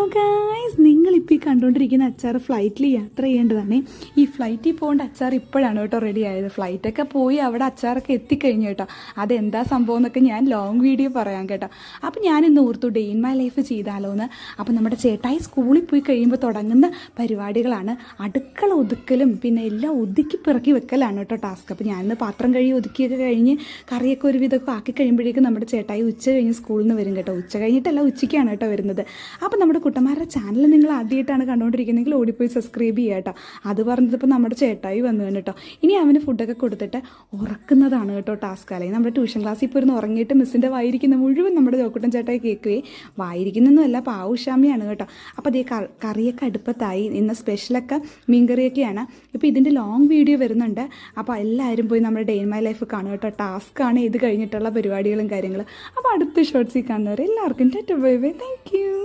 Hello guys, നിങ്ങളിപ്പോൾ ഈ കണ്ടുകൊണ്ടിരിക്കുന്ന അച്ചാർ ഫ്ലൈറ്റിൽ യാത്ര ചെയ്യേണ്ടതാണ്. ഈ ഫ്ലൈറ്റിൽ പോകേണ്ട അച്ചാർ ഇപ്പോഴാണ് കേട്ടോ റെഡി ആയത്. ഫ്ലൈറ്റൊക്കെ പോയി അവിടെ അച്ചാറൊക്കെ എത്തിക്കഴിഞ്ഞു കേട്ടോ. അതെന്താ സംഭവം എന്നൊക്കെ ഞാൻ ലോങ് വീഡിയോ പറയാം കേട്ടോ. അപ്പോൾ ഞാനിന്ന് ഓർത്തു ഡേ ഇൻ മൈ ലൈഫ് ചെയ്താലോ എന്ന്. അപ്പോൾ നമ്മുടെ ചേട്ടായി സ്കൂളിൽ പോയി കഴിയുമ്പോൾ തുടങ്ങുന്ന പരിപാടികളാണ് അടുക്കള ഒതുക്കലും പിന്നെ എല്ലാം ഒതുക്കി പിറക്കി വെക്കലാണ് കേട്ടോ ടാസ്ക്. അപ്പോൾ ഞാനിന്ന് പാത്രം കഴുകി ഒതുക്കിയൊക്കെ കഴിഞ്ഞ് കറിയൊക്കെ ഒരുവിധമൊക്കെ ആക്കി കഴിയുമ്പോഴേക്കും നമ്മുടെ ചേട്ടായി ഉച്ച കഴിഞ്ഞ് സ്കൂളിൽ നിന്ന് വരും കേട്ടോ. ഉച്ച കഴിഞ്ഞിട്ടല്ല, ഉച്ചയ്ക്കാണ് കേട്ടോ വരുന്നത്. അപ്പോൾ നമ്മുടെ കുട്ടന്മാരുടെ ചാനൽ നിങ്ങൾ ആദ്യമായിട്ടാണ് കണ്ടുകൊണ്ടിരിക്കുന്നതെങ്കിൽ ഓടിപ്പോയി സബ്സ്ക്രൈബ് ചെയ്യുക കേട്ടോ. അത് പറഞ്ഞതിപ്പോൾ നമ്മുടെ ചേട്ടായി വന്നു കേട്ടോ. ഇനി അവന് ഫുഡൊക്കെ കൊടുത്തിട്ട് ഉറക്കുന്നതാണ് കേട്ടോ ടാസ്ക്. അല്ലെങ്കിൽ നമ്മുടെ ട്യൂഷൻ ക്ലാസ്സിൽ ഇപ്പോൾ ഇരുന്ന് ഉറങ്ങിയിട്ട് മിസ്സിൻ്റെ വായിരിക്കുന്ന മുഴുവൻ നമ്മുടെ ജോക്കുട്ടൻ ചേട്ടായി കേൾക്കുകയും വായിരിക്കുന്നൊന്നുമല്ല പാവുഷാമിയാണ് കേട്ടോ. അപ്പോൾ അതേ കറിയൊക്കെ അടുപ്പത്തായി. ഇന്ന് സ്പെഷ്യലൊക്കെ മീൻകറിയൊക്കെയാണ്. ഇപ്പോൾ ഇതിൻ്റെ ലോങ് വീഡിയോ വരുന്നുണ്ട്. അപ്പോൾ എല്ലാവരും പോയി നമ്മുടെ ഡേ ഇൻ മൈ ലൈഫ് കാണുക കേട്ടോ. ടാസ്ക്കാണ് ഇത് കഴിഞ്ഞിട്ടുള്ള പരിപാടികളും കാര്യങ്ങളും. അപ്പോൾ അടുത്ത ഷോർട്സിൽ കാണുന്നവരെ എല്ലാവർക്കും Tata bye bye. Thank you.